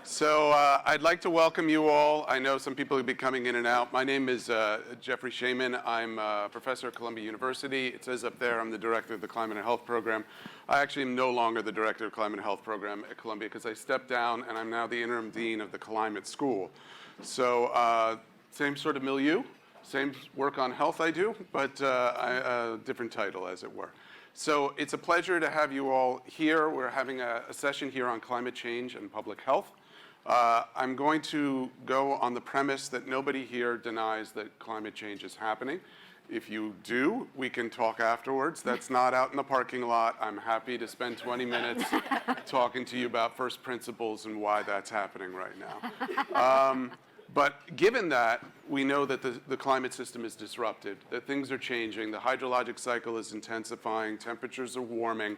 So I'd like to welcome you all. I know some people will be coming in and out. My name is Jeffrey Shaman. I'm a professor at Columbia University. It says up there I'm the director of the Climate and Health Program. I actually am no longer the director of the Climate and Health Program at Columbia because I stepped down and I'm now the interim dean of the Climate School. So same sort of milieu, same work on health I do, but different title, as it were. So it's a pleasure to have you all here. We're having a session here on climate change and public health. I'm going to go on the premise that nobody here denies that climate change is happening. If you do, we can talk afterwards. That's not out in the parking lot. I'm happy to spend 20 minutes talking to you about first principles and why that's happening right now. But given that, we know that the climate system is disrupted, that things are changing, the hydrologic cycle is intensifying, temperatures are warming.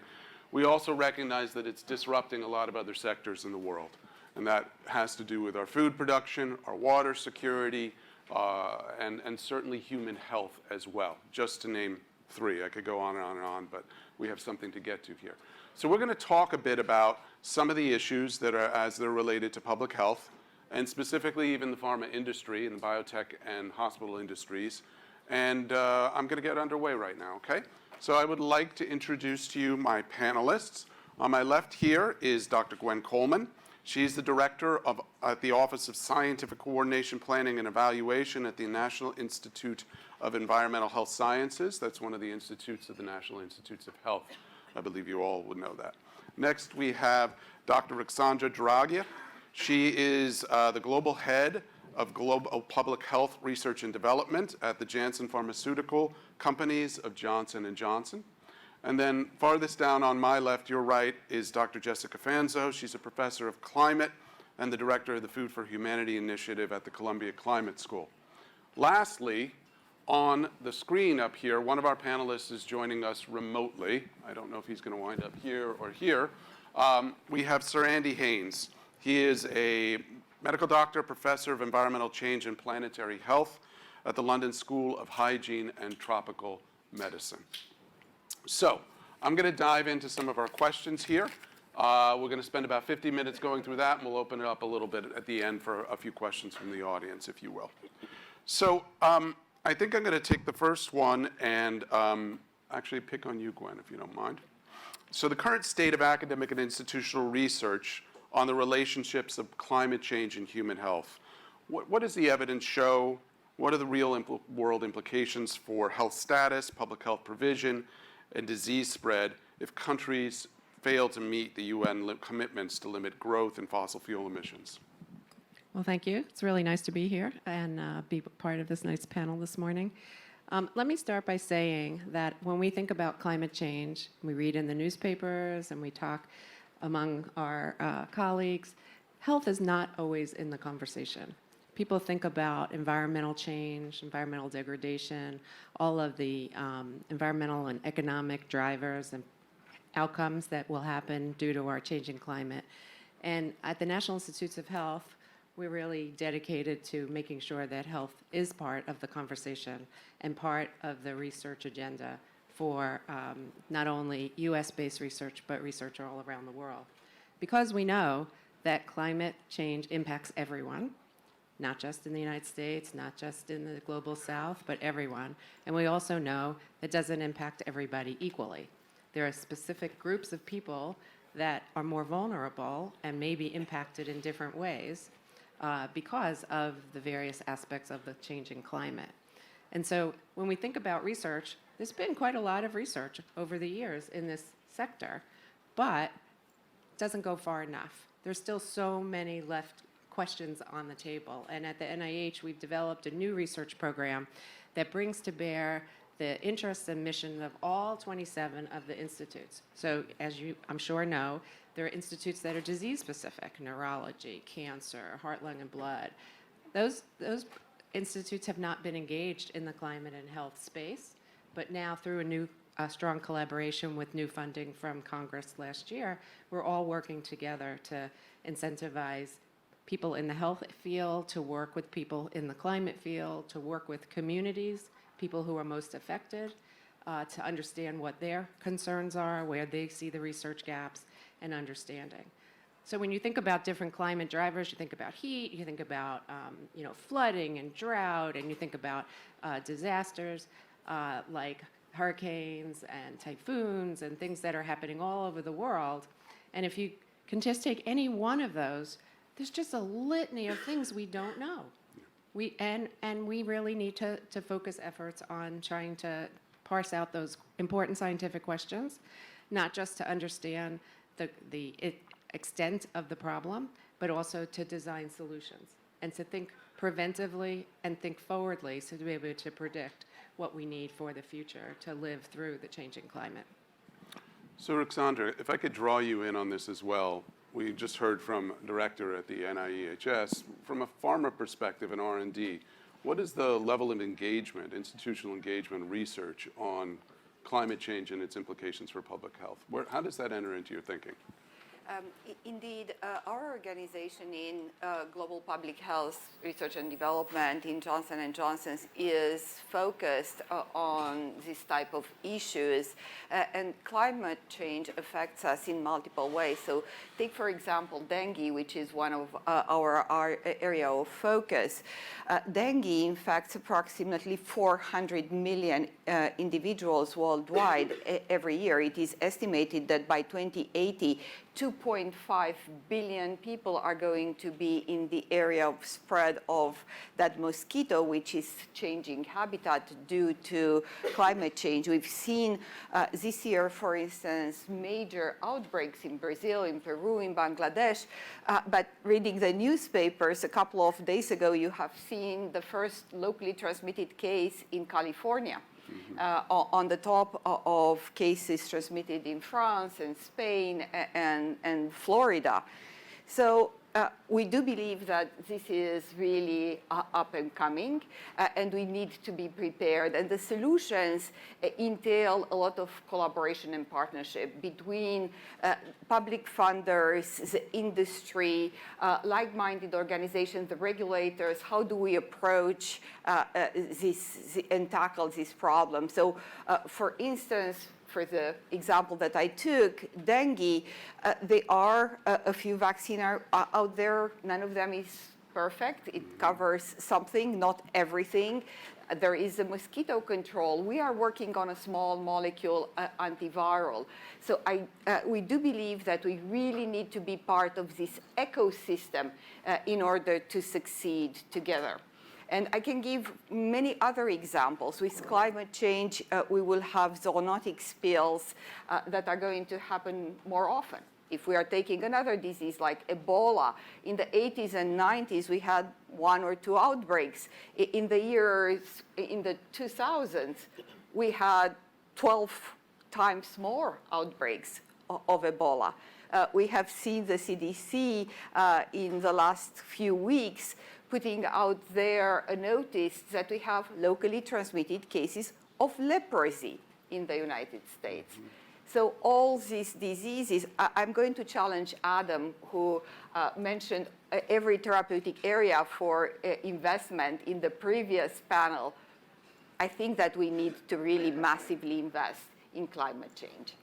We also recognize that it's disrupting a lot of other sectors in the world. And that has to do with our food production, our water security, and certainly human health as well, just to name three. I could go on and on and on, but we have something to get to here. So we're going to talk a bit about some of the issues that are as they're related to public health, and specifically even the pharma industry and the biotech and hospital industries. And I'm going to get underway right now, okay? So I would like to introduce to you my panelists. On my left here is Dr. Gwen Collman. She's the director at the Office of Scientific Coordination, Planning, and Evaluation at the National Institute of Environmental Health Sciences. That's one of the institutes of the National Institutes of Health. I believe you all would know that. Next, we have Dr. Ruxandra Draghia. She is the global head of global public health research and development at the Janssen Pharmaceutical companies of Johnson & Johnson. And then farthest down on my left, your right, is Dr. Jessica Fanzo. She's a professor of climate and the director of the Food for Humanity initiative at the Columbia Climate School. Lastly, on the screen up here, one of our panelists is joining us remotely. I don't know if he's going to wind up here or here. We have Sir Andy Haines. He is a medical doctor, professor of environmental change and planetary health at the London School of Hygiene and Tropical Medicine. So I'm going to dive into some of our questions here. We're going to spend about 50 minutes going through that, and we'll open it up a little bit at the end for a few questions from the audience, if you will. So I think I'm going to take the first one and actually pick on you, Gwen, if you don't mind. So the current state of academic and institutional research on the relationships of climate change and human health. What does the evidence show? What are the real world implications for health status, public health provision, and disease spread if countries fail to meet the UN commitments to limit growth in fossil fuel emissions? Well, thank you. It's really nice to be here and be part of this nice panel this morning. Let me start by saying that when we think about climate change, we read in the newspapers and we talk among our colleagues, health is not always in the conversation. People think about environmental change, environmental degradation, all of the environmental and economic drivers and outcomes that will happen due to our changing climate. And at the National Institutes of Health, we're really dedicated to making sure that health is part of the conversation and part of the research agenda for not only US-based research, but research all around the world. Because we know that climate change impacts everyone, not just in the United States, not just in the global south, but everyone. And we also know that doesn't impact everybody equally. There are specific groups of people that are more vulnerable and may be impacted in different ways because of the various aspects of the changing climate. And so when we think about research, there's been quite a lot of research over the years in this sector, but it doesn't go far enough. There's still so many left questions on the table. And at the NIH, we've developed a new research program that brings to bear the interests and mission of all 27 of the institutes. So as you, I'm sure, know, there are institutes that are disease-specific, neurology, cancer, heart, lung, and blood. Those institutes have not been engaged in the climate and health space, but now through a new strong collaboration with new funding from Congress last year, we're all working together to incentivize people in the health field to work with people in the climate field, to work with communities, people who are most affected, to understand what their concerns are, where they see the research gaps, and understanding. So when you think about different climate drivers, you think about heat, you think about flooding and drought, and you think about disasters like hurricanes and typhoons and things that are happening all over the world. And if you can just take any one of those, there's just a litany of things we don't know. And we really need to focus efforts on trying to parse out those important scientific questions, not just to understand the extent of the problem, but also to design solutions and to think preventively and think forwardly, so to be able to predict what we need for the future to live through the changing climate. So Ruxandra, if I could draw you in on this as well. We just heard from director at the NIEHS. From a pharma perspective and R&D, what is the level of engagement, institutional engagement, research on climate change and its implications for public health? How does that enter into your thinking? Indeed, our organization in global public health research and development in Johnson & Johnson is focused on this type of issues, and climate change affects us in multiple ways. So take, for example, dengue, which is one of our area of focus. Dengue infects approximately 400 million individuals worldwide every year. It is estimated that by 2080, 2.5 billion people are going to be in the area of spread of that mosquito, which is changing habitat due to climate change. We've seen this year, for instance, major outbreaks in Brazil, in Peru, in Bangladesh. But reading the newspapers a couple of days ago, you have seen the first locally transmitted case in California. On the top of cases transmitted in France and Spain and Florida. So we do believe that this is really up and coming, and we need to be prepared. And the solutions entail a lot of collaboration and partnership between public funders, the industry, like-minded organizations, the regulators. How do we approach this and tackle this problem? So, for instance, for the example that I took, dengue, there are a few vaccines out there. None of them is perfect. It covers something, not everything. There is a mosquito control. We are working on a small molecule antiviral. So we do believe that we really need to be part of this ecosystem in order to succeed together. And I can give many other examples. With climate change, we will have zoonotic spills that are going to happen more often. If we are taking another disease like Ebola, in the 80s and 90s, we had 1 or 2 outbreaks. In the 2000s, we had 12 times more outbreaks of Ebola. We have seen the CDC in the last few weeks putting out there a notice that we have locally transmitted cases of leprosy in the United States. Mm-hmm. So all these diseases, I'm going to challenge Adam, who mentioned every therapeutic area for investment in the previous panel. I think that we need to really massively invest in climate change.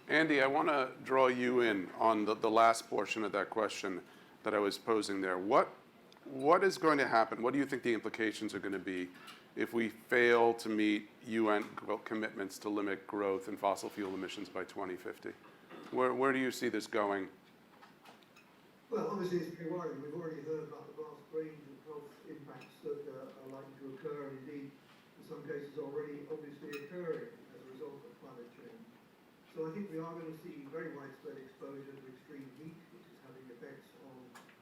Andy, I want to draw you in on the last portion of that question that I was posing there. What is going to happen? What do you think the implications are going to be if we fail to meet UN commitments to limit growth in fossil fuel emissions by 2050? Where do you see this going? Well, obviously it's pretty worrying. We've already heard about the vast range of health impacts that are likely to occur, and indeed, in some cases already obviously occurring as a result of climate change. So I think we are going to see very widespread exposure to extreme heat, which is having effects on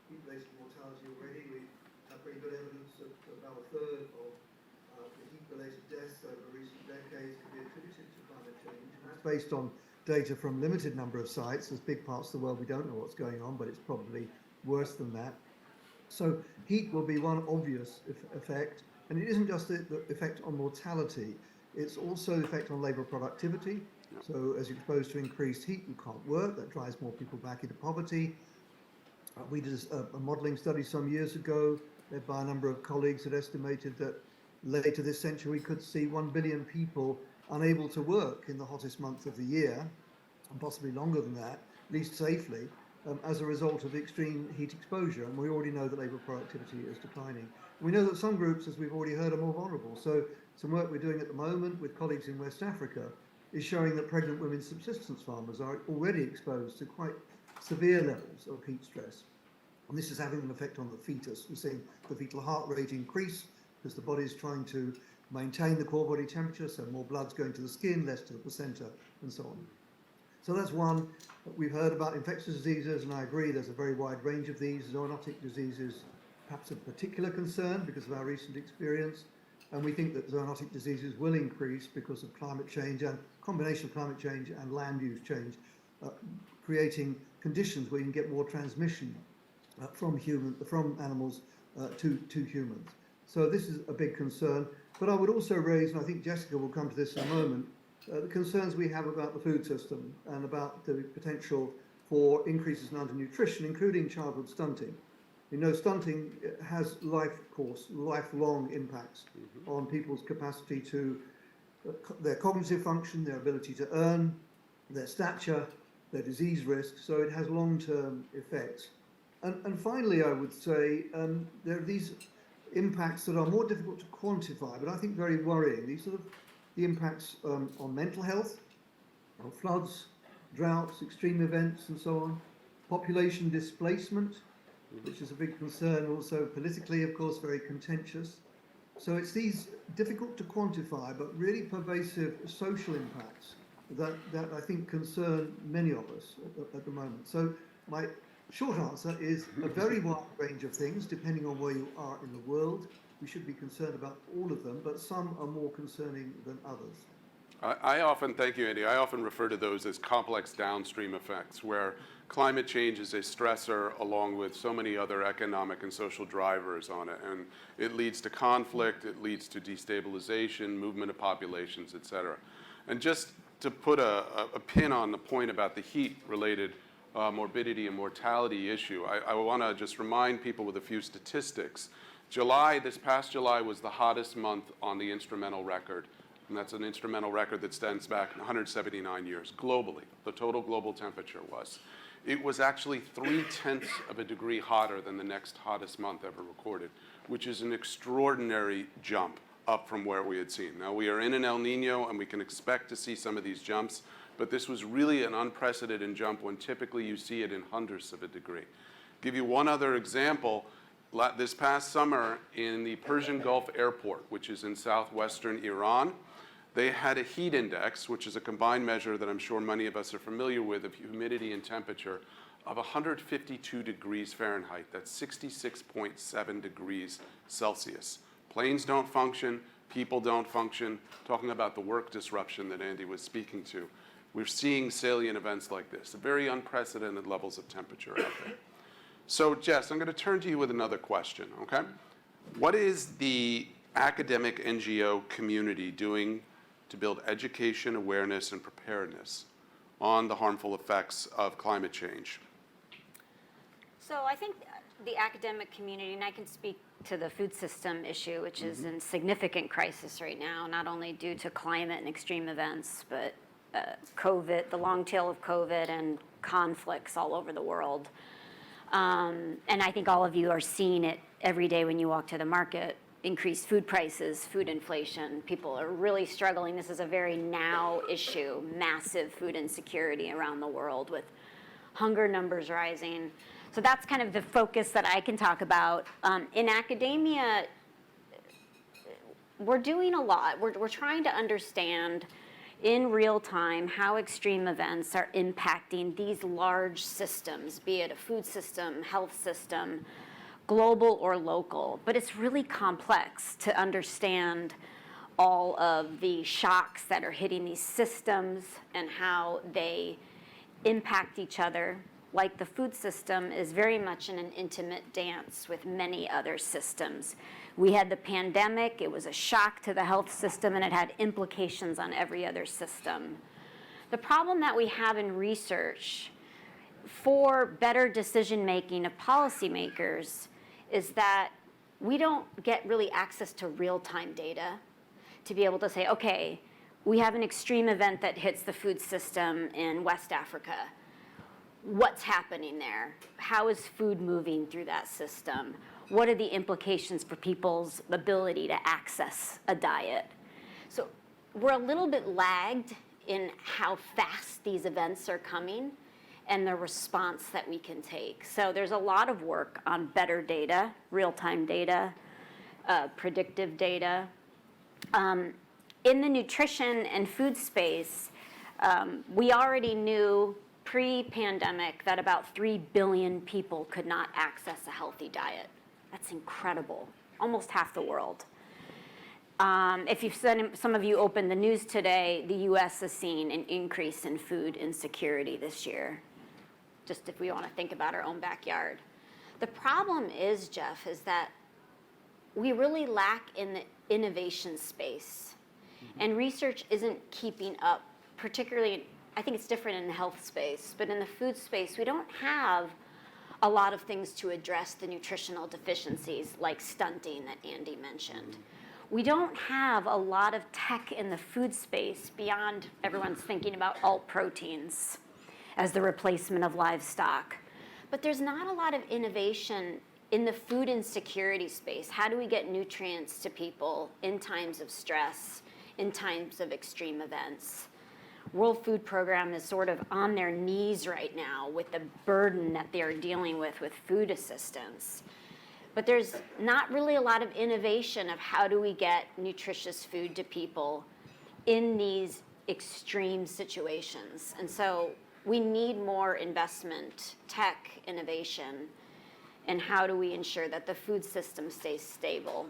heat-related mortality already. We have pretty good evidence that about a third of the heat-related deaths over recent decades can be attributed to climate change. And that's based on data from a limited number of sites. There's big parts of the world we don't know what's going on, but it's probably worse than that. So heat will be one obvious effect. And it isn't just the effect on mortality, it's also the effect on labour productivity. Yep. So as you're exposed to increased heat, you can't work. That drives more people back into poverty. We did a modelling study some years ago, led by a number of colleagues, that estimated that later this century we could see 1 billion people unable to work in the hottest month of the year, and possibly longer than that, at least safely. as a result of extreme heat exposure, and we already know that labour productivity is declining. We know that some groups, as we've already heard, are more vulnerable. So some work we're doing at the moment with colleagues in West Africa is showing that pregnant women subsistence farmers are already exposed to quite severe levels of heat stress. And this is having an effect on the fetus. We're seeing the fetal heart rate increase because the body's trying to maintain the core body temperature, so more blood's going to the skin, less to the placenta, and so on. So that's one. We've heard about infectious diseases, and I agree there's a very wide range of these. Zoonotic diseases, perhaps of particular concern because of our recent experience, and we think that zoonotic diseases will increase because of climate change and combination of climate change and land use change, creating conditions where you can get more transmission from animals to humans. So this is a big concern. But I would also raise, and I think Jessica will come to this in a moment, the concerns we have about the food system and about the potential for increases in undernutrition, including childhood stunting. You know, stunting has lifelong impacts on people's capacity to their cognitive function, their ability to earn, their stature, their disease risk. So it has long-term effects. And finally, I would say there are these impacts that are more difficult to quantify, but I think very worrying. These sort of the impacts on mental health, on floods, droughts, extreme events, and so on. Population displacement, which is a big concern, also politically, of course, very contentious. So it's these difficult to quantify, but really pervasive social impacts that I think concern many of us at the moment. So my short answer is a very wide range of things, depending on where you are in the world. We should be concerned about all of them, but some are more concerning than others. I often, thank you, Andy, I often refer to those as complex downstream effects, where climate change is a stressor along with so many other economic and social drivers on it. And it leads to conflict, it leads to destabilization, movement of populations, et cetera. And just to put a pin on the point about the heat-related morbidity and mortality issue, I want to just remind people with a few statistics. This past July was the hottest month on the instrumental record, and that's an instrumental record that stands back 179 years globally. The total global temperature was. It was actually 0.3 of a degree hotter than the next hottest month ever recorded, which is an extraordinary jump up from where we had seen. Now, we are in an El Nino, and we can expect to see some of these jumps, but this was really an unprecedented jump when typically you see it in hundredths of a degree. Give you one other example. This past summer in the Persian Gulf airport, which is in southwestern Iran, they had a heat index, which is a combined measure that I'm sure many of us are familiar with of humidity and temperature, of 152 degrees Fahrenheit. That's 66.7 degrees Celsius. Planes don't function, people don't function. Talking about the work disruption that Andy was speaking to. We're seeing salient events like this, very unprecedented levels of temperature out there. So, Jess, I'm going to turn to you with another question, okay? What is the academic NGO community doing to build education, awareness, and preparedness on the harmful effects of climate change? So I think the academic community, and I can speak to the food system issue, which is in significant crisis right now, not only due to climate and extreme events, but COVID, the long tail of COVID and conflicts all over the world. And I think all of you are seeing it every day when you walk to the market. Increased food prices, food inflation. People are really struggling. This is a very now issue, massive food insecurity around the world with hunger numbers rising. So that's kind of the focus that I can talk about. In academia, we're doing a lot. We're trying to understand in real time how extreme events are impacting these large systems, be it a food system, health system, global or local. But it's really complex to understand all of the shocks that are hitting these systems and how they impact each other. Like the food system is very much in an intimate dance with many other systems. We had the pandemic, it was a shock to the health system, and it had implications on every other system. The problem that we have in research for better decision-making of policymakers is that we don't get really access to real-time data to be able to say, okay, we have an extreme event that hits the food system in West Africa. what's happening there? How is food moving through that system? What are the implications for people's ability to access a diet? So we're a little bit lagged in how fast these events are coming and the response that we can take. So there's a lot of work on better data, real-time data, predictive data. In the nutrition and food space, we already knew pre-pandemic that about 3 billion people could not access a healthy diet. That's incredible, almost half the world. If you've some of you opened the news today, the US has seen an increase in food insecurity this year, just if we want to think about our own backyard. The problem is, Jeff, is that we really lack in the innovation space, and research isn't keeping up, particularly, I think it's different in the health space, but in the food space, we don't have a lot of things to address the nutritional deficiencies like stunting that Andy mentioned. We don't have a lot of tech in the food space beyond everyone's thinking about alt proteins as the replacement of livestock. But there's not a lot of innovation in the food insecurity space. How do we get nutrients to people in times of stress, in times of extreme events? World Food Program is sort of on their knees right now with the burden that they're dealing with food assistance. But there's not really a lot of innovation of how do we get nutritious food to people in these extreme situations. And so we need more investment, tech, innovation, and how do we ensure that the food system stays stable?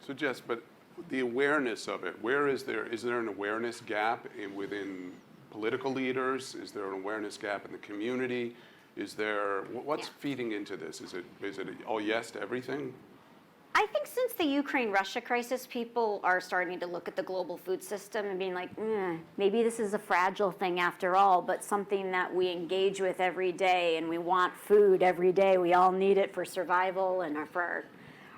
So Jess, but the awareness of it, is there an awareness gap within political leaders? Is there an awareness gap in the community? What's feeding into this? Is it all yes to everything? I think since the Ukraine-Russia crisis, people are starting to look at the global food system and being like, maybe this is a fragile thing after all, but something that we engage with every day, and we want food every day. We all need it for survival and for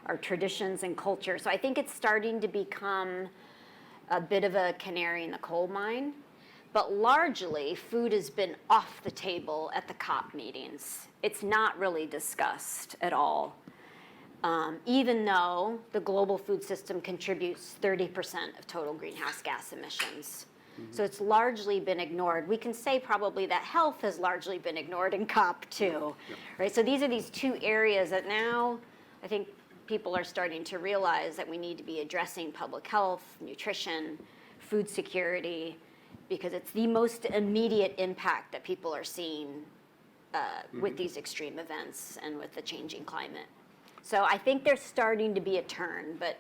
our traditions and culture. So I think it's starting to become a bit of a canary in the coal mine. But largely, food has been off the table at the COP meetings. It's not really discussed at all. Even though the global food system contributes 30% of total greenhouse gas emissions. So it's largely been ignored. We can say probably that health has largely been ignored in COP too, right? So these are these two areas that now I think people are starting to realize that we need to be addressing public health, nutrition, food security, because it's the most immediate impact that people are seeing with these extreme events and with the changing climate. So I think there's starting to be a turn, but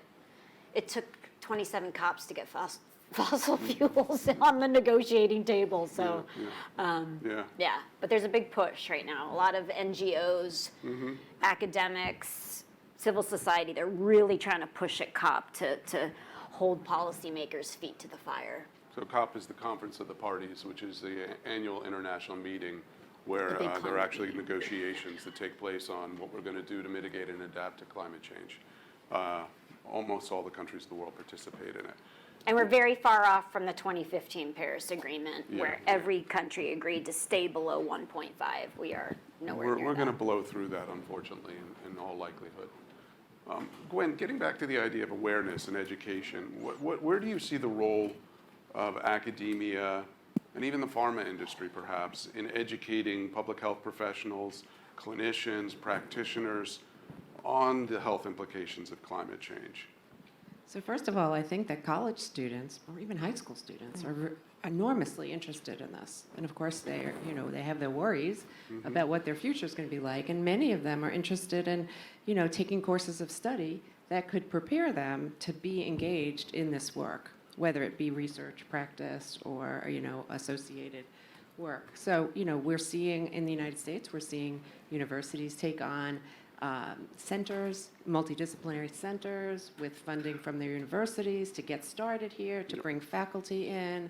it took 27 COPs to get fossil fuels on the negotiating table. So, yeah, but there's a big push right now. A lot of NGOs, academics, civil society, they're really trying to push at COP to hold policymakers' feet to the fire. So COP is the Conference of the Parties, which is the annual international meeting where there are actually negotiations that take place on what we're going to do to mitigate and adapt to climate change. Almost all the countries of the world participate in it. And we're very far off from the 2015 Paris Agreement, where every country agreed to stay below 1.5. We are nowhere near that. We're going to blow through that, unfortunately, in all likelihood. Gwen, getting back to the idea of awareness and education, where do you see the role of academia and even the pharma industry, perhaps, in educating public health professionals, clinicians, practitioners on the health implications of climate change? So first of all, I think that college students, or even high school students, are enormously interested in this. And of course, they have their worries about what their future is going to be like. And many of them are interested in, taking courses of study that could prepare them to be engaged in this work, whether it be research, practice, or, associated work. So, we're seeing in the United States, we're seeing universities take on centers, multidisciplinary centers with funding from their universities to get started here, to bring faculty in.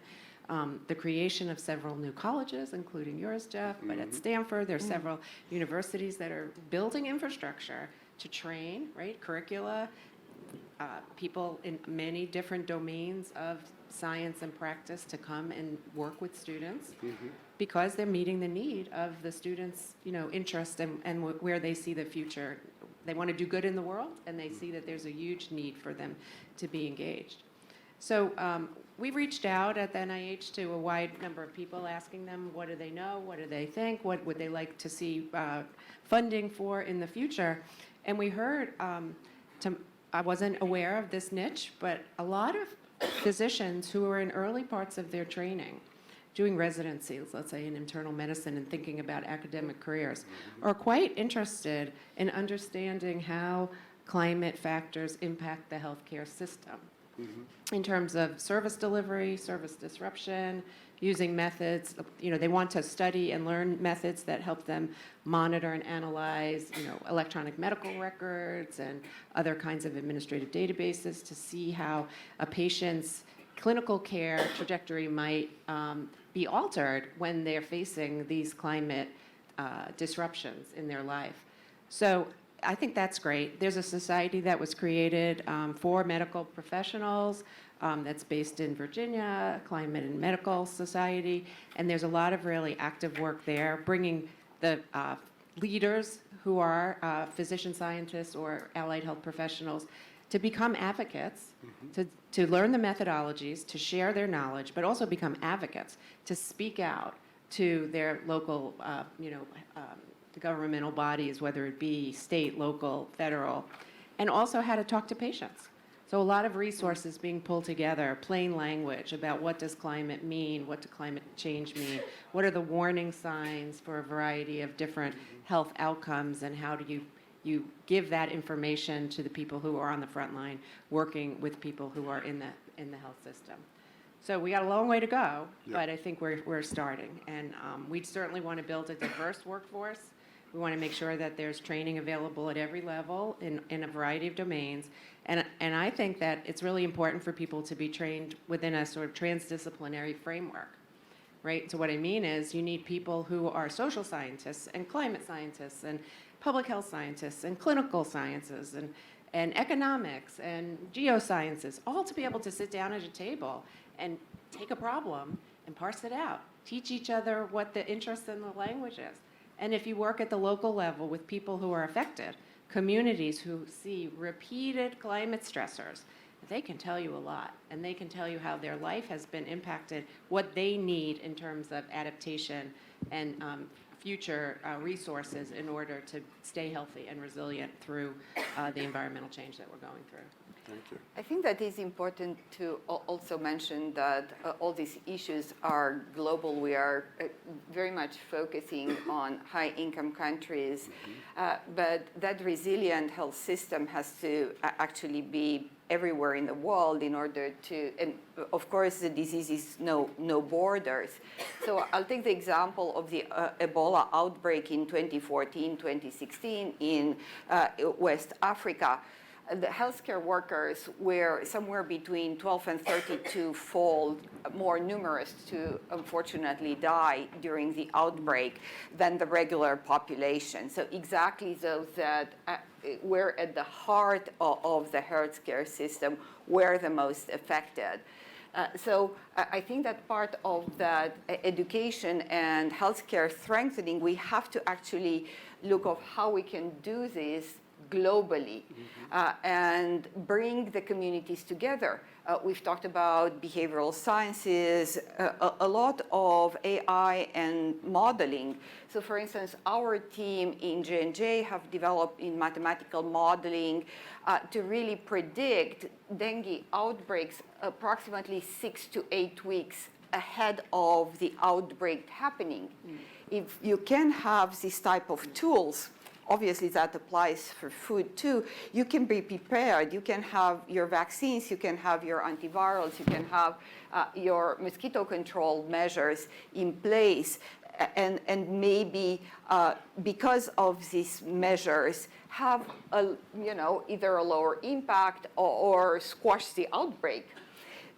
The creation of several new colleges, including yours, Jeff, but at Stanford, there are several universities that are building infrastructure to train, right, curricula, people in many different domains of science and practice to come and work with students because they're meeting the need of the students' interest and where they see the future. They want to do good in the world, and they see that there's a huge need for them to be engaged. So we reached out at the NIH to a wide number of people, asking them what do they know, what do they think, what would they like to see funding for in the future. And we heard, I wasn't aware of this niche, but a lot of physicians who are in early parts of their training, doing residencies, let's say in internal medicine and thinking about academic careers, are quite interested in understanding how climate factors impact the healthcare system in terms of service delivery, service disruption, using methods. They want to study and learn methods that help them monitor and analyze, electronic medical records and other kinds of administrative databases to see how a patient's clinical care trajectory might be altered when they're facing these climate disruptions in their life. So I think that's great. There's a society that was created for medical professionals that's based in Virginia, Climate and Medical Society, and there's a lot of really active work there, bringing the leaders who are physician scientists or allied health professionals to become advocates, to learn the methodologies, to share their knowledge, but also become advocates, to speak out to their local, governmental bodies, whether it be state, local, federal, and also how to talk to patients. So a lot of resources being pulled together, plain language about what does climate mean, what does climate change mean, what are the warning signs for a variety of different health outcomes, and how do you give that information to the people who are on the front line working with people who are in the health system. So we got a long way to go, but I think we're starting. And we certainly want to build a diverse workforce. We want to make sure that there's training available at every level in a variety of domains. And I think that it's really important for people to be trained within a sort of transdisciplinary framework, right? So what I mean is you need people who are social scientists and climate scientists and public health scientists and clinical sciences and economics and geosciences, all to be able to sit down at a table and take a problem and parse it out, teach each other what the interest in the language is. And if you work at the local level with people who are affected, communities who see repeated climate stressors, they can tell you a lot, and they can tell you how their life has been impacted, what they need in terms of adaptation and future resources in order to stay healthy and resilient through the environmental change that we're going through. Thank you. I think that is important to also mention that all these issues are global. We are very much focusing on high-income countries, but that resilient health system has to actually be everywhere in the world in order to, and of course the disease is no borders. So I'll take the example of the Ebola outbreak in 2014, 2016 in West Africa. The healthcare workers were somewhere between 12 and 32-fold more numerous to unfortunately die during the outbreak than the regular population. So exactly those that were at the heart of the healthcare system were the most affected. So I think that part of that education and healthcare strengthening, we have to actually look at how we can do this globally and bring the communities together. We've talked about behavioral sciences, a lot of AI and modeling. So for instance, our team in J&J have developed in mathematical modeling to really predict dengue outbreaks approximately 6 to 8 weeks ahead of the outbreak happening. If you can have this type of tools, obviously that applies for food too, you can be prepared. You can have your vaccines, you can have your antivirals, you can have your mosquito control measures in place, and maybe because of these measures have either a lower impact or squash the outbreak.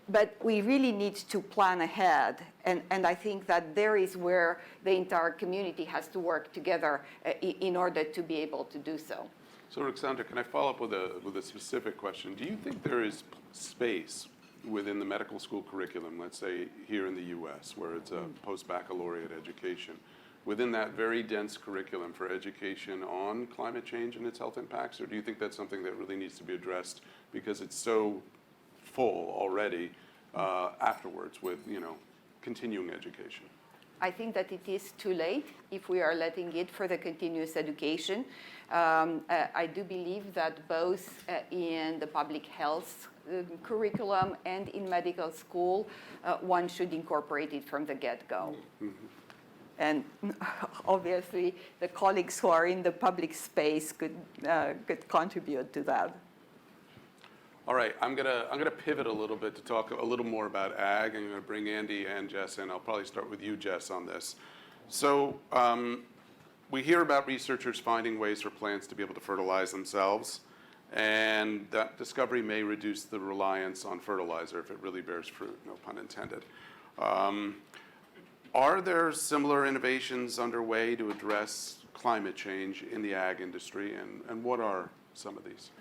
But we really need to plan ahead, and I think that there is where the entire community has to work together in order to be able to do so. So Ruxandra, can I follow up with a specific question? Do you think there is space within the medical school curriculum, let's say here in the US, where it's a post-baccalaureate education, within that very dense curriculum for education on climate change and its health impacts, or do you think that's something that really needs to be addressed because it's so full already afterwards with, continuing education? I think that it is too late if we are letting it for the continuous education. I do believe that both in the public health curriculum and in medical school, one should incorporate it from the get-go. Mm-hmm. And obviously, the colleagues who are in the public space could contribute to that. All right, I'm gonna pivot a little bit to talk a little more about ag. I'm gonna bring Andy and Jess in. I'll probably start with you, Jess, on this. So we hear about researchers finding ways for plants to be able to fertilize themselves, and that discovery may reduce the reliance on fertilizer if it really bears fruit, no pun intended. Are there similar innovations underway to address climate change in the ag industry, and what are some of these?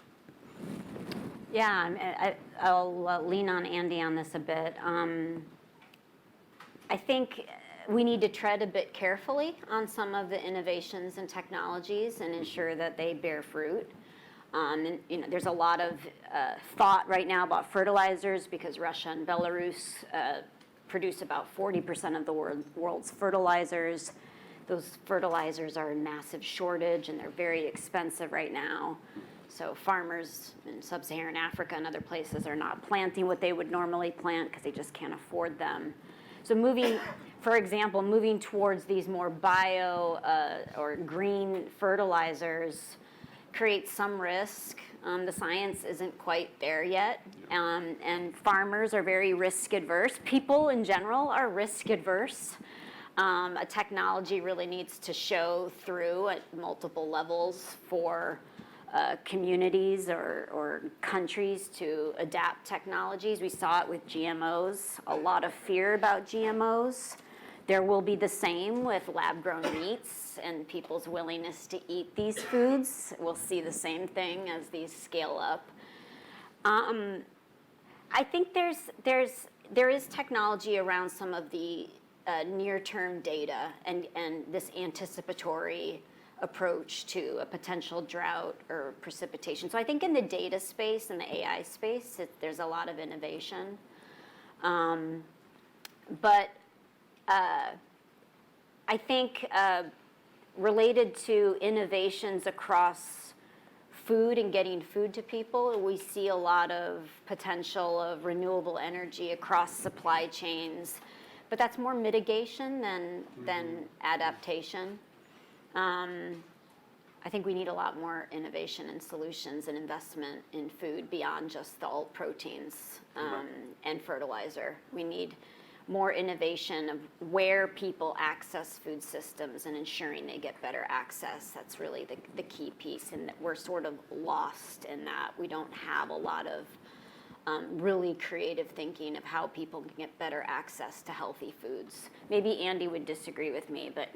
Yeah, I'll lean on Andy on this a bit. I think we need to tread a bit carefully on some of the innovations and technologies and ensure that they bear fruit. And, there's a lot of thought right now about fertilizers because Russia and Belarus produce about 40% of the world's fertilizers. Those fertilizers are in massive shortage and they're very expensive right now. So farmers in sub-Saharan Africa and other places are not planting what they would normally plant because they just can't afford them. So for example, moving towards these more bio or green fertilizers creates some risk. The science isn't quite there yet, and farmers are very risk adverse. People in general are risk adverse. A technology really needs to show through at multiple levels for communities or countries to adapt technologies. We saw it with GMOs, a lot of fear about GMOs. There will be the same with lab-grown meats and people's willingness to eat these foods. We'll see the same thing as these scale up. I think there is technology around some of the near-term data and this anticipatory approach to a potential drought or precipitation. So I think in the data space and the AI space, there's a lot of innovation. But I think related to innovations across food and getting food to people, we see a lot of potential of renewable energy across supply chains. But that's more mitigation than adaptation. I think we need a lot more innovation and solutions and investment in food beyond just the alt proteins and fertilizer. We need more innovation of where people access food systems and ensuring they get better access. That's really the key piece, and that we're sort of lost in that. We don't have a lot of really creative thinking of how people can get better access to healthy foods. Maybe Andy would disagree with me, but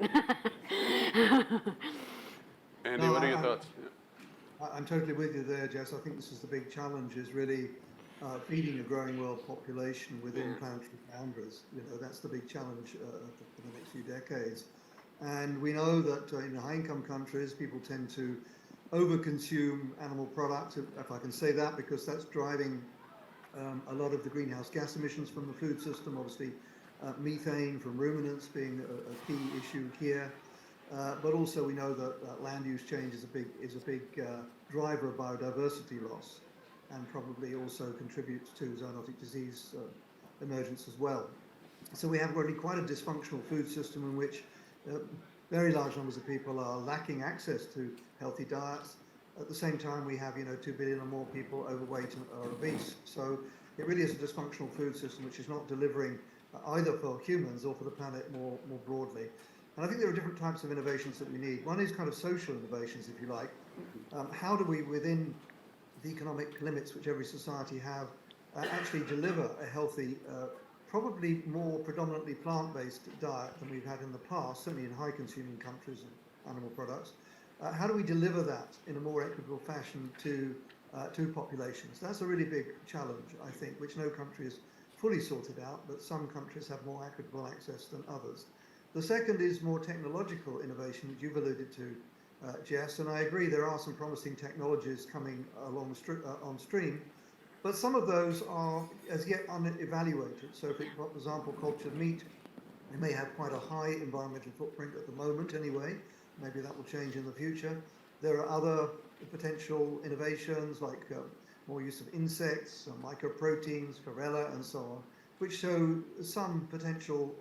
Andy, what are your thoughts? Yeah. I'm totally with you there, Jess. I think this is the big challenge, is really feeding a growing world population within planetary boundaries. That's the big challenge for the next few decades. And we know that in high-income countries, people tend to overconsume animal products, if I can say that, because that's driving a lot of the greenhouse gas emissions from the food system. Obviously, methane from ruminants being a key issue here. But also we know that land use change is a big driver of biodiversity loss, and probably also contributes to zoonotic disease emergence as well. So we have really quite a dysfunctional food system in which very large numbers of people are lacking access to healthy diets. At the same time, we have 2 billion or more people overweight or obese. So it really is a dysfunctional food system which is not delivering either for humans or for the planet more broadly. And I think there are different types of innovations that we need. One is kind of social innovations, if you like. How do we, within the economic limits which every society have, actually deliver a healthy, probably more predominantly plant-based diet than we've had in the past, certainly in high-consuming countries and animal products. How do we deliver that in a more equitable fashion to to populations. That's a really big challenge, I think, which no country has fully sorted out, but some countries have more equitable access than others. The second is more technological innovation, which you've alluded to, Jess, and I agree there are some promising technologies coming along on stream, but some of those are as yet unevaluated. So, for example, cultured meat, it may have quite a high environmental footprint at the moment anyway. Maybe that will change in the future. There are other potential innovations like more use of insects, microproteins, chlorella, and so on, which show some potential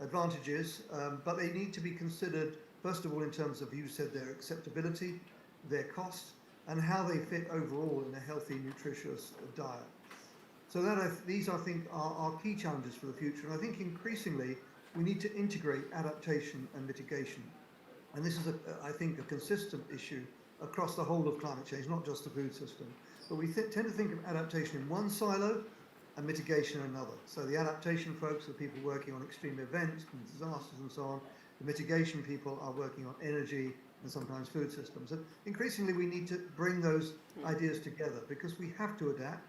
advantages, but they need to be considered, first of all, in terms of, you said, their acceptability, their cost, and how they fit overall in a healthy, nutritious diet. So these, I think, are key challenges for the future. And I think increasingly we need to integrate adaptation and mitigation. And this is, I think, a consistent issue across the whole of climate change, not just the food system. But we tend to think of adaptation in one silo and mitigation in another. So the adaptation folks are people working on extreme events and disasters and so on. The mitigation people are working on energy and sometimes food systems. And increasingly we need to bring those ideas together because we have to adapt,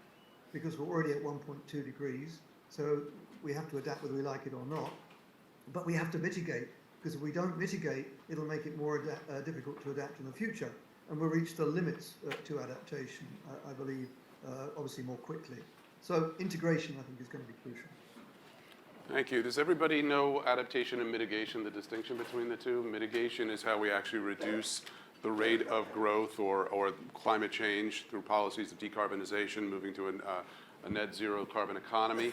because we're already at 1.2 degrees. So we have to adapt whether we like it or not. But we have to mitigate, because if we don't mitigate, it'll make it more difficult to adapt in the future. And we'll reach the limits to adaptation, I believe, obviously more quickly. So integration, I think, is going to be crucial. Thank you. Does everybody know adaptation and mitigation, the distinction between the two? Mitigation is how we actually reduce the rate of growth or climate change through policies of decarbonization, moving to a net zero carbon economy.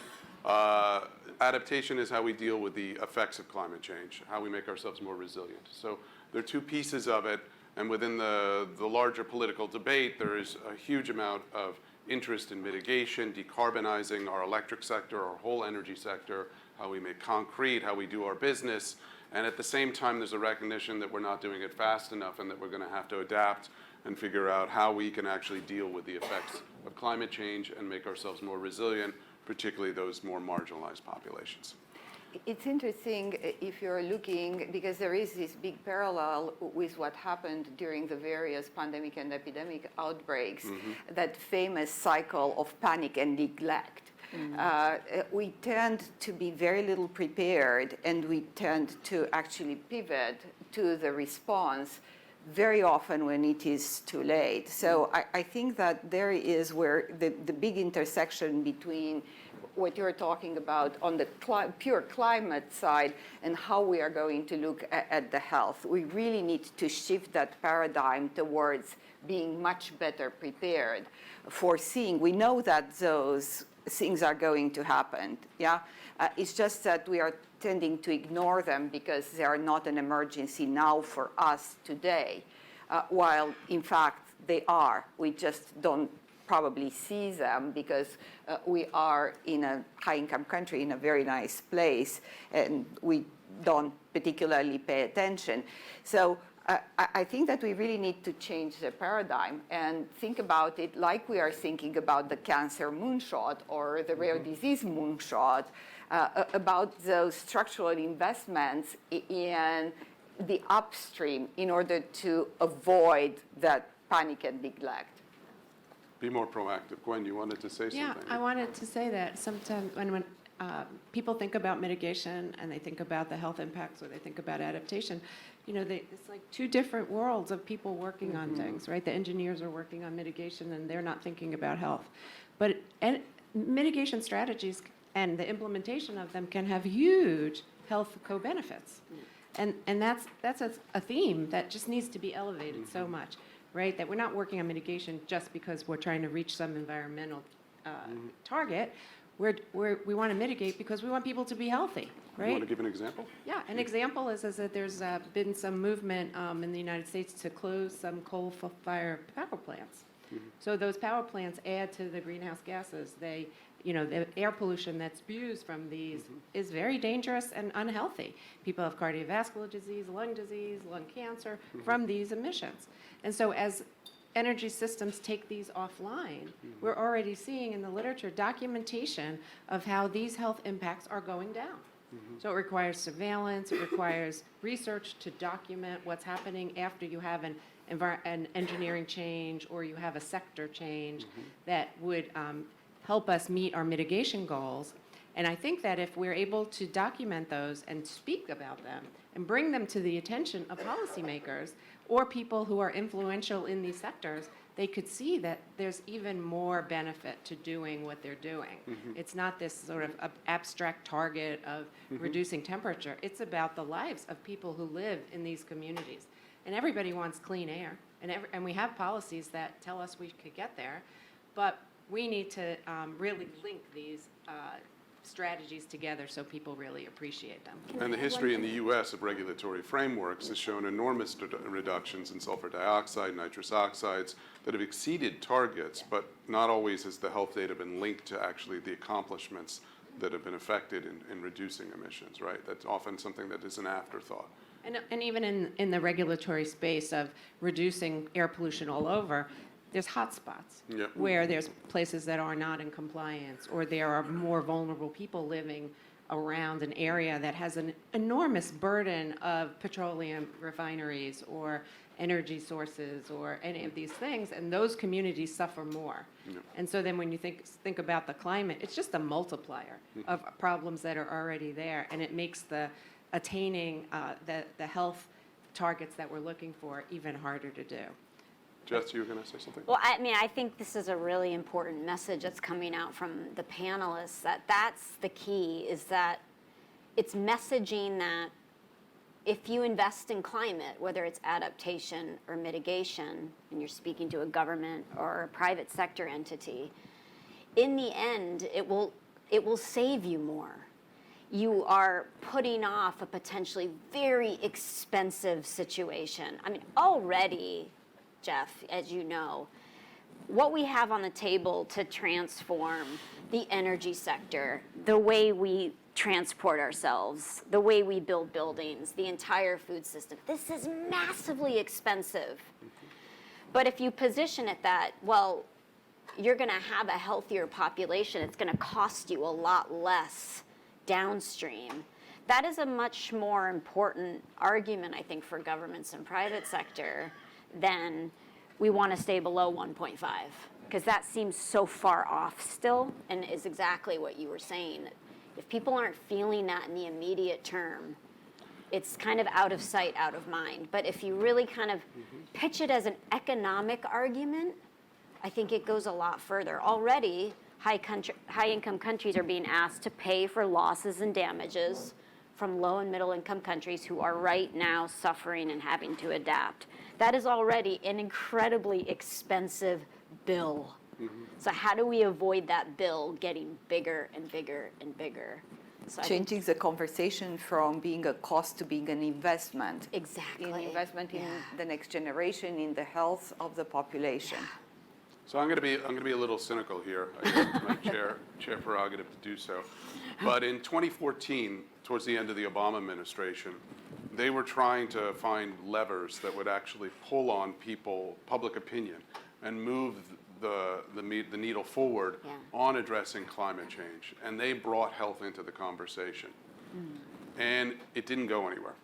Adaptation is how we deal with the effects of climate change, how we make ourselves more resilient. So there are two pieces of it, and within the larger political debate, there is a huge amount of interest in mitigation, decarbonizing our electric sector, our whole energy sector, how we make concrete, how we do our business. And at the same time, there's a recognition that we're not doing it fast enough and that we're going to have to adapt and figure out how we can actually deal with the effects of climate change and make ourselves more resilient, particularly those more marginalized populations. It's interesting if you're looking, because there is this big parallel with what happened during the various pandemic and epidemic outbreaks, that famous cycle of panic and neglect. We tend to be very little prepared, and we tend to actually pivot to the response very often when it is too late. So I think that there is where the big intersection between what you're talking about on the pure climate side and how we are going to look at the health. We really need to shift that paradigm towards being much better prepared, foreseeing. We know that those things are going to happen, yeah? It's just that we are tending to ignore them because they are not an emergency now for us today, while in fact they are. We just don't probably see them because we are in a high-income country in a very nice place, and we don't particularly pay attention. So I think that we really need to change the paradigm and think about it like we are thinking about the cancer moonshot or the rare disease moonshot, about those structural investments in the upstream in order to avoid that panic and neglect. Be more proactive. Gwen, you wanted to say something? Yeah, I wanted to say that sometimes when people think about mitigation and they think about the health impacts or they think about adaptation, you know, it's like two different worlds of people working on things, right? The engineers are working on mitigation and they're not thinking about health. But mitigation strategies and the implementation of them can have huge health co-benefits. And that's a theme that just needs to be elevated so much. Right, that we're not working on mitigation just because we're trying to reach some environmental target. We want to mitigate because we want people to be healthy, right? You want to give an example? Yeah, an example is that there's been some movement in the United States to close some coal-fired power plants. So those power plants add to the greenhouse gases. The air pollution that spews from these is very dangerous and unhealthy. People have cardiovascular disease, lung cancer from these emissions. And so as energy systems take these offline, we're already seeing in the literature documentation of how these health impacts are going down. So it requires surveillance, it requires research to document what's happening after you have an engineering change or you have a sector change that would help us meet our mitigation goals. And I think that if we're able to document those and speak about them and bring them to the attention of policymakers or people who are influential in these sectors, they could see that there's even more benefit to doing what they're doing. It's not this sort of abstract target of reducing temperature. It's about the lives of people who live in these communities. And everybody wants clean air, and we have policies that tell us we could get there, but we need to really link these strategies together so people really appreciate them. And the history in the U.S. of regulatory frameworks has shown enormous reductions in sulfur dioxide, nitrous oxides that have exceeded targets, but not always has the health data been linked to actually the accomplishments that have been affected in reducing emissions, right? That's often something that is an afterthought. And even in the regulatory space of reducing air pollution all over, there's hot spots where there's places that are not in compliance, or there are more vulnerable people living around an area that has an enormous burden of petroleum refineries or energy sources or any of these things, and those communities suffer more. And so then when you think about the climate, it's just a multiplier of problems that are already there, and it makes the attaining the health targets that we're looking for even harder to do. Jess, you were going to say something? Well, I think this is a really important message that's coming out from the panelists, that's the key, is that it's messaging that if you invest in climate, whether it's adaptation or mitigation, and you're speaking to a government or a private sector entity, in the end, it will save you more. You are putting off a potentially very expensive situation. I mean, already, Jeff, as you know, what we have on the table to transform the energy sector, the way we transport ourselves, the way we build buildings, the entire food system, this is massively expensive. But if you position it that, well, you're going to have a healthier population, it's going to cost you a lot less downstream. That is a much more important argument, I think, for governments and private sector than we want to stay below 1.5, because that seems so far off still, and is exactly what you were saying. If people aren't feeling that in the immediate term, it's kind of out of sight, out of mind. But if you really kind of pitch it as an economic argument, I think it goes a lot further. Already, high-income countries are being asked to pay for losses and damages from low and middle-income countries who are right now suffering and having to adapt. That is already an incredibly expensive bill. So how do we avoid that bill getting bigger and bigger and bigger? So Changing the conversation from being a cost to being an investment. Exactly. An investment in the next generation, in the health of the population. So I'm going to be a little cynical here. I guess it's my chair prerogative to do so. But in 2014, towards the end of the Obama administration, they were trying to find levers that would actually pull on public opinion, and move the needle forward on addressing climate change. And they brought health into the conversation. And it didn't go anywhere.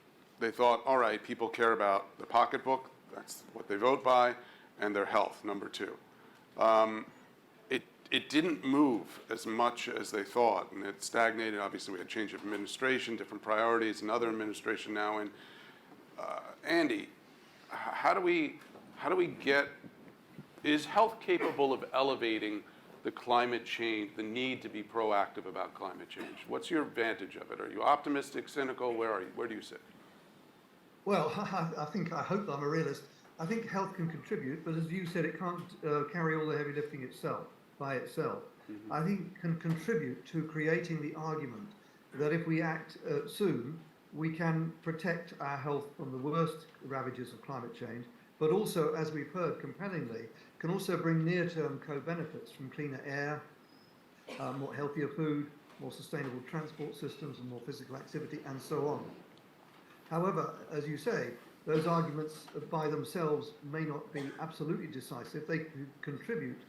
They thought, all right, people care about the pocketbook, that's what they vote by, and their health, number two. It didn't move as much as they thought, and it stagnated. Obviously, we had change of administration, different priorities, another administration now. And Andy, how do we get? Is health capable of elevating the climate change, the need to be proactive about climate change? What's your vantage of it? Are you optimistic, cynical? Where are you? Where do you sit? Well, I hope I'm a realist. I think health can contribute, but as you said, it can't carry all the heavy lifting by itself. I think it can contribute to creating the argument that if we act soon, we can protect our health from the worst ravages of climate change, but also, as we've heard compellingly, can also bring near-term co-benefits from cleaner air, more healthier food, more sustainable transport systems, and more physical activity, and so on. However, as you say, those arguments by themselves may not be absolutely decisive. They contribute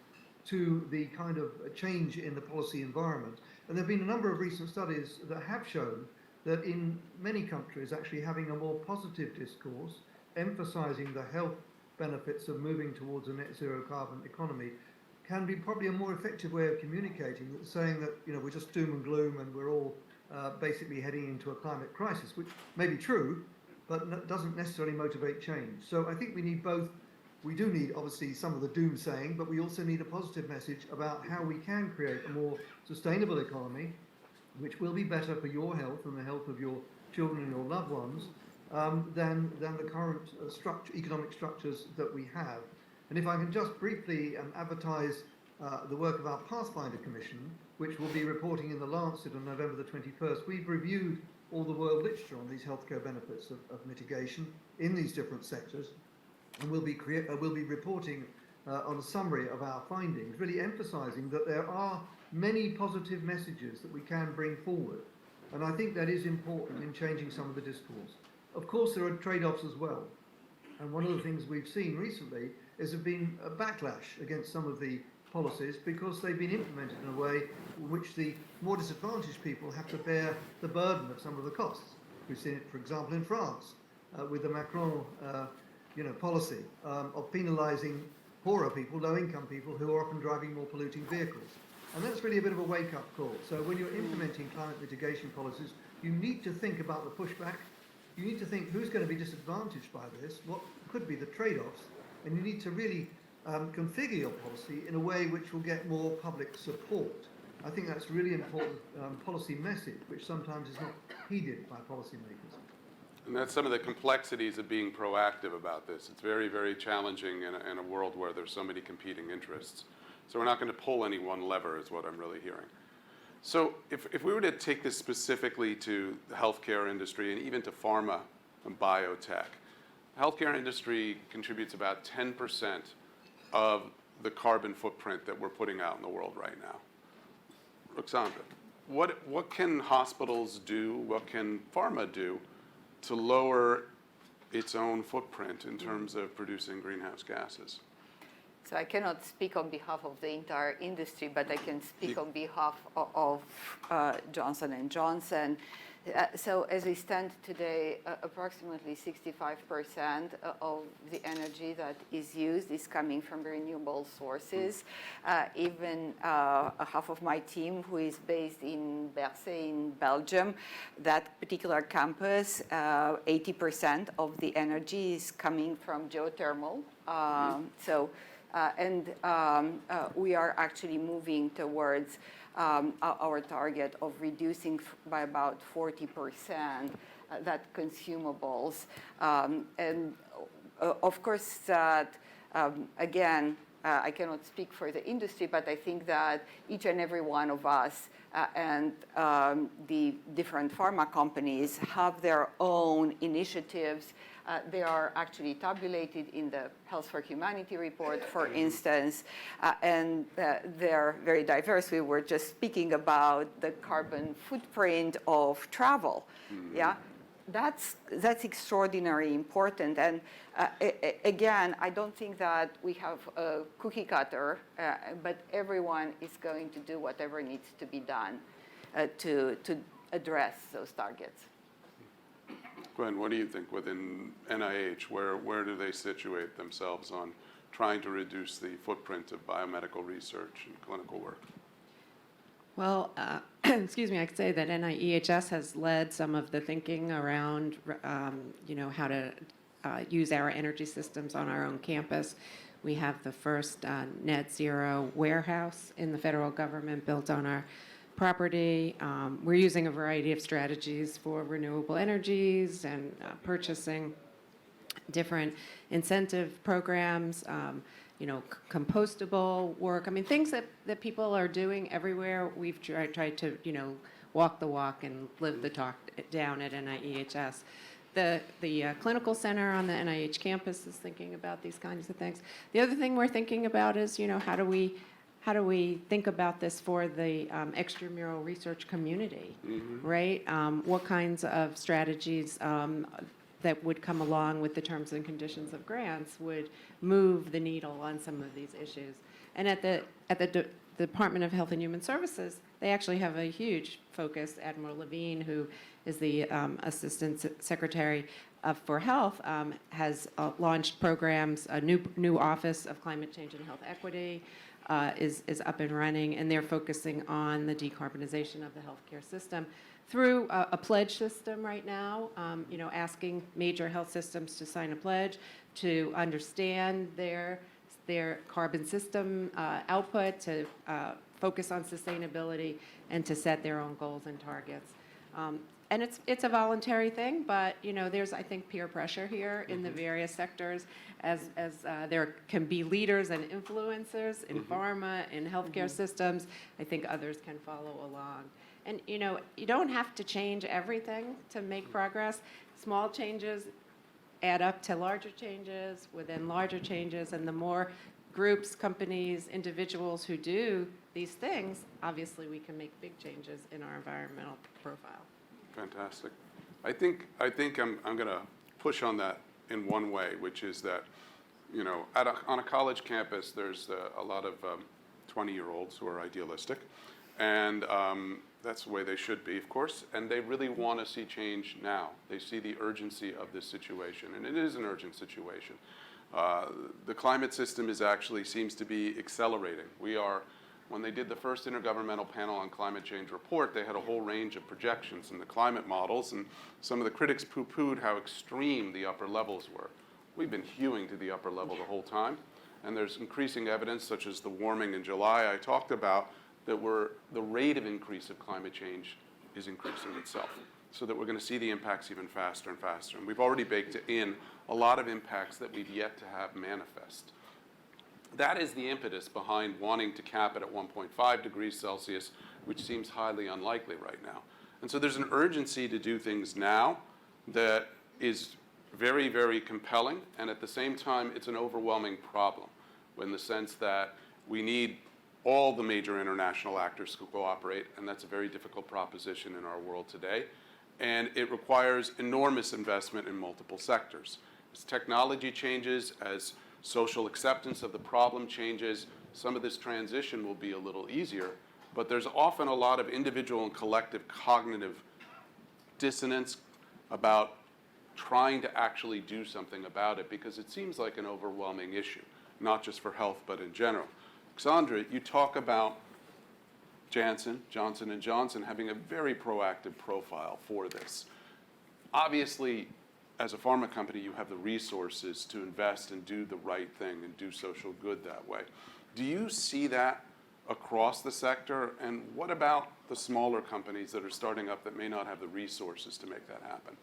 to the kind of change in the policy environment. And there have been a number of recent studies that have shown that in many countries actually having a more positive discourse, emphasising the health benefits of moving towards a net zero carbon economy can be probably a more effective way of communicating than saying that, you know, we're just doom and gloom and we're all basically heading into a climate crisis, which may be true, but doesn't necessarily motivate change. So I think we need both. We do need, obviously, some of the doom saying, but we also need a positive message about how we can create a more sustainable economy, which will be better for your health and the health of your children and your loved ones than the current economic structures that we have. And if I can just briefly advertise the work of our Pathfinder Commission, which will be reporting in the Lancet on November the 21st, we've reviewed all the world literature on these healthcare benefits of mitigation in these different sectors, and we'll be reporting on a summary of our findings, really emphasising that there are many positive messages that we can bring forward. And I think that is important in changing some of the discourse. Of course, there are trade-offs as well. And one of the things we've seen recently is there been a backlash against some of the policies because they've been implemented in a way in which the more disadvantaged people have to bear the burden of some of the costs. We've seen it, for example, in France with the Macron policy of penalising poorer people, low-income people who are often driving more polluting vehicles. And that's really a bit of a wake-up call. So when you're implementing climate mitigation policies, you need to think about the pushback. You need to think who's going to be disadvantaged by this, what could be the trade-offs, and you need to really configure your policy in a way which will get more public support. I think that's a really important policy message, which sometimes is not heeded by policymakers. And that's some of the complexities of being proactive about this. It's very, very challenging in a world where there's so many competing interests. So we're not going to pull any one lever is what I'm really hearing. So if we were to take this specifically to the healthcare industry and even to pharma and biotech, the healthcare industry contributes about 10% of the carbon footprint that we're putting out in the world right now. Ruxandra, what can hospitals do, what can pharma do to lower its own footprint in terms of producing greenhouse gases? So I cannot speak on behalf of the entire industry, but I can speak on behalf of Johnson & Johnson. So as we stand today, approximately 65% of the energy that is used is coming from renewable sources. Even half of my team, who is based in Bercy in Belgium, that particular campus, 80% of the energy is coming from geothermal. We are actually moving towards our target of reducing by about 40% that consumables. Of course, again, I cannot speak for the industry, but I think that each and every one of us and the different pharma companies have their own initiatives. They are actually tabulated in the Health for Humanity report, for instance, and they're very diverse. We were just speaking about the carbon footprint of travel. Mm-hmm. Yeah, that's extraordinarily important. And again, I don't think that we have a cookie cutter, but everyone is going to do whatever needs to be done to address those targets. Gwen, what do you think within NIH? Where do they situate themselves on trying to reduce the footprint of biomedical research and clinical work? Well, excuse me, I could say that NIEHS has led some of the thinking around, how to use our energy systems on our own campus. We have the first net zero warehouse in the federal government built on our property. We're using a variety of strategies for renewable energies and purchasing different incentive programs, compostable work. I mean, things that people are doing everywhere. We've tried to, walk the walk and live the talk down at NIEHS. The clinical center on the NIH campus is thinking about these kinds of things. The other thing we're thinking about is, how do we think about this for the extramural research community, mm-hmm. right? What kinds of strategies that would come along with the terms and conditions of grants would move the needle on some of these issues? And at the the Department of Health and Human Services, they actually have a huge focus. Admiral Levine, who is the Assistant Secretary for Health, has launched programs. A new Office of Climate Change and Health Equity is up and running, and they're focusing on the decarbonization of the healthcare system through a pledge system right now, asking major health systems to sign a pledge to understand their carbon system output, to focus on sustainability, and to set their own goals and targets. And it's a voluntary thing, but there's, I think, peer pressure here in the various sectors, as there can be leaders and influencers in pharma, in healthcare systems. I think others can follow along. And you don't have to change everything to make progress. Small changes add up to larger changes within larger changes, and the more groups, companies, individuals who do these things, obviously we can make big changes in our environmental profile. Fantastic. I think I'm going to push on that in one way, which is that, on a college campus, there's a lot of 20-year-olds who are idealistic, and that's the way they should be, of course, and they really want to see change now. They see the urgency of this situation, and it is an urgent situation. The climate system seems to be accelerating. When they did the first Intergovernmental Panel on Climate Change report, they had a whole range of projections in the climate models, and some of the critics poo-pooed how extreme the upper levels were. We've been hewing to the upper level the whole time, and there's increasing evidence, such as the warming in July I talked about, that the rate of increase of climate change is increasing itself, so that we're going to see the impacts even faster and faster. And we've already baked in a lot of impacts that we've yet to have manifest. That is the impetus behind wanting to cap it at 1.5 degrees Celsius, which seems highly unlikely right now. And so there's an urgency to do things now that is very, very compelling, and at the same time, it's an overwhelming problem, in the sense that we need all the major international actors to cooperate, and that's a very difficult proposition in our world today. And it requires enormous investment in multiple sectors. As technology changes, as social acceptance of the problem changes, some of this transition will be a little easier, but there's often a lot of individual and collective cognitive dissonance about trying to actually do something about it, because it seems like an overwhelming issue, not just for health, but in general. Ruxandra, you talk about Johnson & Johnson having a very proactive profile for this. Obviously, as a pharma company, you have the resources to invest and do the right thing and do social good that way. Do you see that across the sector? And what about the smaller companies that are starting up that may not have the resources to make that happen?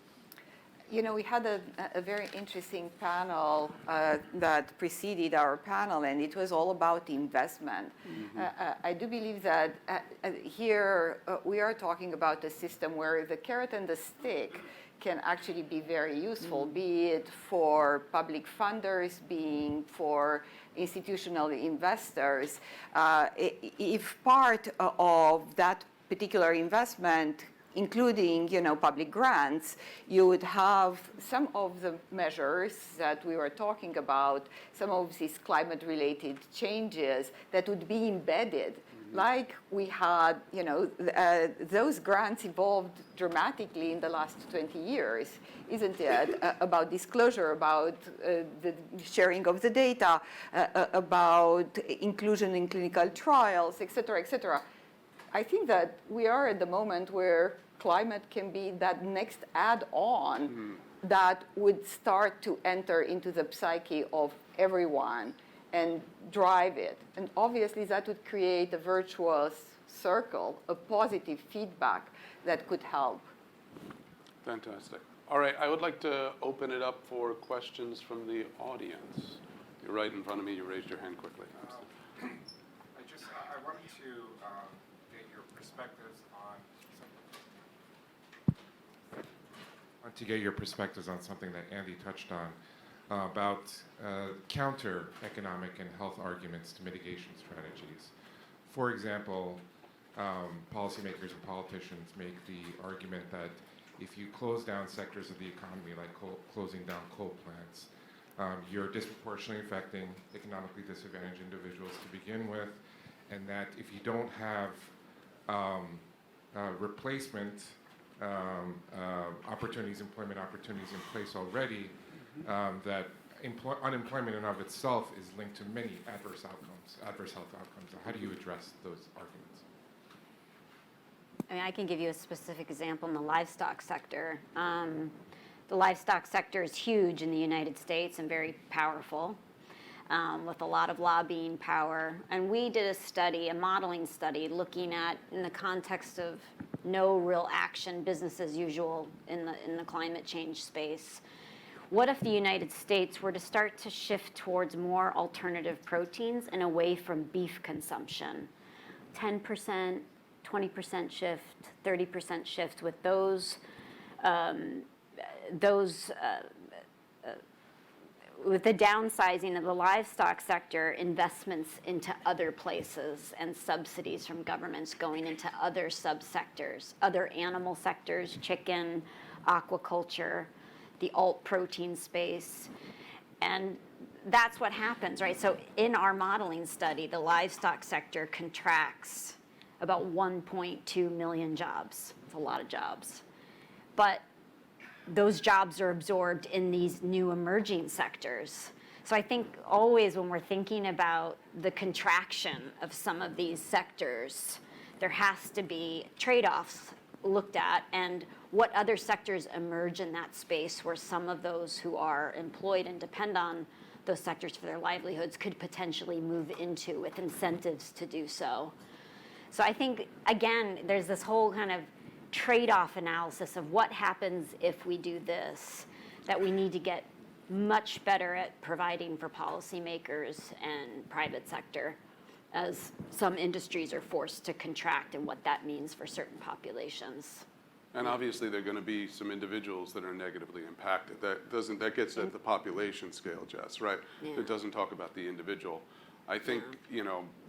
We had a very interesting panel that preceded our panel, and it was all about investment. I do believe that here we are talking about a system where the carrot and the stick can actually be very useful, be it for public funders, being for institutional investors. If part of that particular investment, including public grants, you would have some of the measures that we were talking about, some of these climate-related changes that would be embedded. Like we had, those grants evolved dramatically in the last 20 years, isn't it? About disclosure, about the sharing of the data, about inclusion in clinical trials, et cetera, et cetera. I think that we are at the moment where climate can be that next add-on that would start to enter into the psyche of everyone and drive it. And obviously that would create a virtuous circle of positive feedback that could help. Fantastic. All right, I would like to open it up for questions from the audience. You're right in front of me. You raised your hand quickly. I wanted to get your perspectives on something that Andy touched on about counter economic and health arguments to mitigation strategies. For example, policymakers and politicians make the argument that if you close down sectors of the economy, like closing down coal plants, you're disproportionately affecting economically disadvantaged individuals to begin with, and that if you don't have replacement opportunities, employment opportunities in place already, that unemployment in and of itself is linked to many adverse health outcomes. How do you address those arguments? I mean, I can give you a specific example in the livestock sector. The livestock sector is huge in the United States and very powerful, with a lot of lobbying power. And we did a study, a modeling study, looking at, in the context of no real action, business as usual in the climate change space. What if the United States were to start to shift towards more alternative proteins and away from beef consumption? 10%, 20% shift, 30% shift with with the downsizing of the livestock sector, investments into other places and subsidies from governments going into other subsectors, other animal sectors, chicken, aquaculture, the alt protein space. And that's what happens, right? So in our modeling study, the livestock sector contracts about 1.2 million jobs. It's a lot of jobs. But those jobs are absorbed in these new emerging sectors. So I think always when we're thinking about the contraction of some of these sectors, there has to be trade-offs looked at, and what other sectors emerge in that space where some of those who are employed and depend on those sectors for their livelihoods could potentially move into with incentives to do so. So I think, again, there's this whole kind of trade-off analysis of what happens if we do this, that we need to get much better at providing for policymakers and private sector, as some industries are forced to contract, and what that means for certain populations. And obviously, there are going to be some individuals that are negatively impacted. That gets at the population scale, Jess, right? Yeah. It doesn't talk about the individual. I think,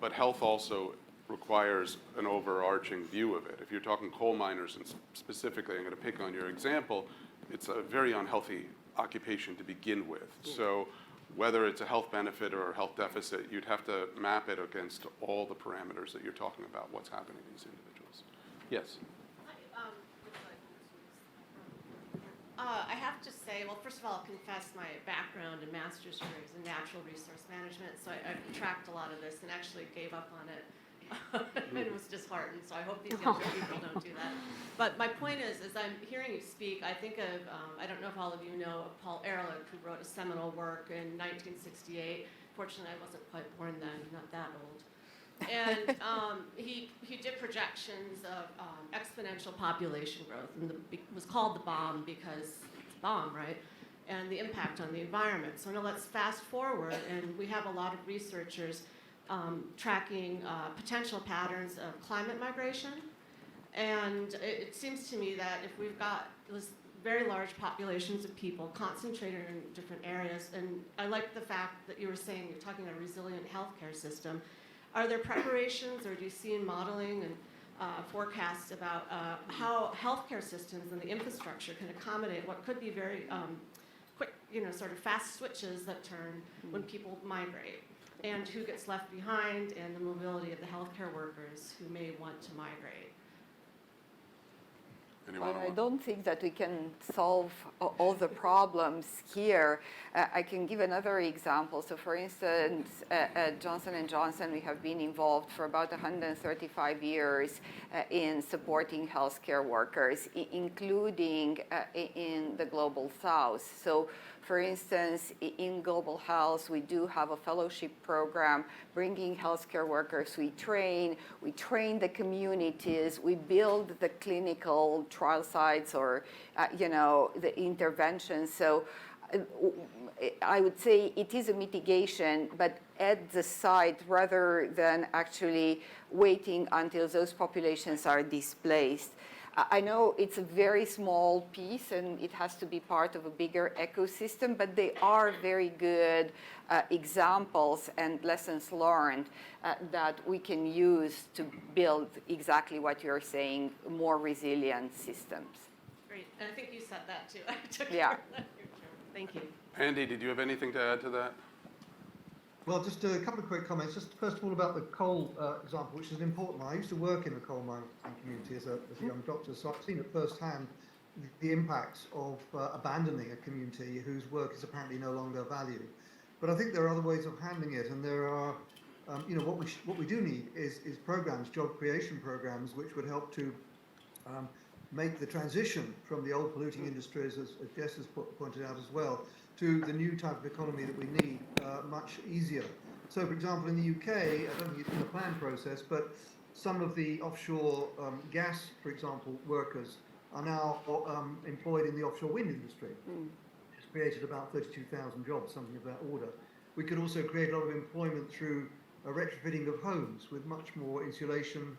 but health also requires an overarching view of it. If you're talking coal miners, and specifically, I'm going to pick on your example, it's a very unhealthy occupation to begin with. So whether it's a health benefit or a health deficit, you'd have to map it against all the parameters that you're talking about, what's happening to these individuals. Yes? I have to say, well, first of all, I'll confess my background and master's degree is in natural resource management, so I've tracked a lot of this and actually gave up on it. And was disheartened, so I hope these younger people don't do that. But my point is, as I'm hearing you speak, I think of, I don't know if all of you know of Paul Ehrlich, who wrote a seminal work in 1968. Fortunately, I wasn't quite born then, not that old. And he did projections of exponential population growth, and it was called the bomb because it's a bomb, right? And the impact on the environment. So now let's fast forward, and we have a lot of researchers tracking potential patterns of climate migration. And it seems to me that if we've got this very large populations of people concentrated in different areas, and I like the fact that you were saying you're talking about a resilient healthcare system. Are there preparations, or do you see in modeling and forecasts about how healthcare systems and the infrastructure can accommodate what could be very quick, sort of fast switches that turn when people migrate? And who gets left behind, and the mobility of the healthcare workers who may want to migrate. Anyone? Well, I don't think that we can solve all the problems here. I can give another example. So for instance, at Johnson & Johnson, we have been involved for about 135 years in supporting healthcare workers, including in the Global South. So for instance, in Global Health, we do have a fellowship program bringing healthcare workers. We train the communities, we build the clinical trial sites or, the interventions. So I would say it is a mitigation, but at the site rather than actually waiting until those populations are displaced. I know it's a very small piece and it has to be part of a bigger ecosystem, but they are very good examples and lessons learned that we can use to build exactly what you're saying, more resilient systems. Great, and I think you said that too. I took Yeah. care of that. Thank you. Andy, did you have anything to add to that? Well, just a couple of quick comments. Just first of all about the coal example, which is an important one. I used to work in the coal mining community as a young doctor, so I've seen at first hand the impacts of abandoning a community whose work is apparently no longer valued. But I think there are other ways of handling it, and there are, what we do need is programs, job creation programs, which would help to make the transition from the old polluting industries, as Jess has pointed out as well, to the new type of economy that we need much easier. So, for example, in the UK, I don't think it's in the plan process, but some of the offshore gas, for example, workers are now employed in the offshore wind industry. It's created about 32,000 jobs, something of that order. We could also create a lot of employment through a retrofitting of homes with much more insulation,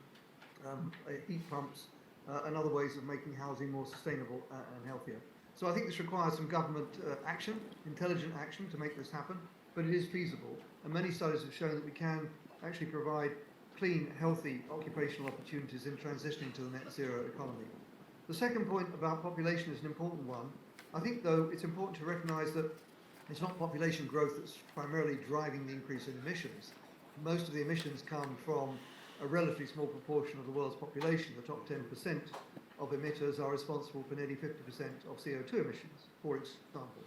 heat pumps, and other ways of making housing more sustainable and healthier. So I think this requires some government action, intelligent action to make this happen, but it is feasible. And many studies have shown that we can actually provide clean, healthy occupational opportunities in transitioning to the net zero economy. The second point about population is an important one. I think, though, it's important to recognise that it's not population growth that's primarily driving the increase in emissions. Most of the emissions come from a relatively small proportion of the world's population. The top 10% of emitters are responsible for nearly 50% of CO2 emissions, for example.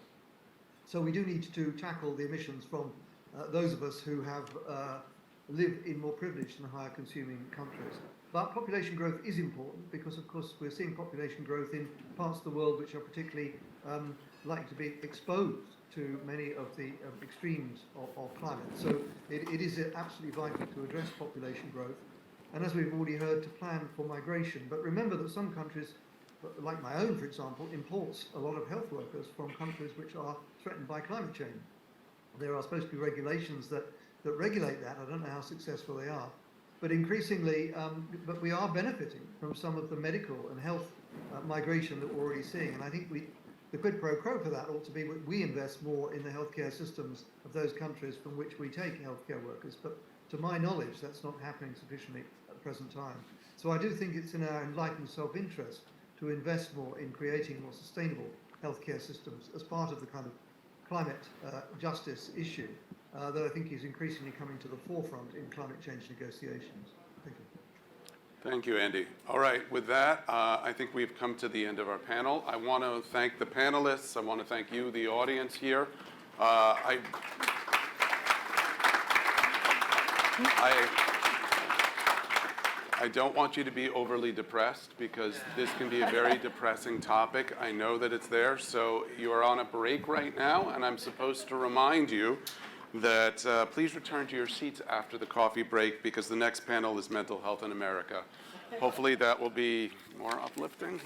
So we do need to tackle the emissions from those of us who have live in more privileged and higher consuming countries. But population growth is important because, of course, we're seeing population growth in parts of the world which are particularly likely to be exposed to many of the extremes of climate. So it is absolutely vital to address population growth, and as we've already heard, to plan for migration. But remember that some countries, like my own, for example, imports a lot of health workers from countries which are threatened by climate change. There are supposed to be regulations that regulate that. I don't know how successful they are. But increasingly, but we are benefiting from some of the medical and health migration that we're already seeing. And I think the quid pro quo for that ought to be we invest more in the healthcare systems of those countries from which we take healthcare workers. But to my knowledge, that's not happening sufficiently at the present time. So I do think it's in our enlightened self-interest to invest more in creating more sustainable healthcare systems as part of the kind of climate justice issue that I think is increasingly coming to the forefront in climate change negotiations. Thank you. Thank you, Andy. All right, with that, I think we've come to the end of our panel. I want to thank the panelists. I want to thank you, the audience here. I don't want you to be overly depressed because this can be a very depressing topic. I know that it's there. So you're on a break right now, and I'm supposed to remind you that please return to your seats after the coffee break because the next panel is Mental Health in America. Hopefully that will be more uplifting.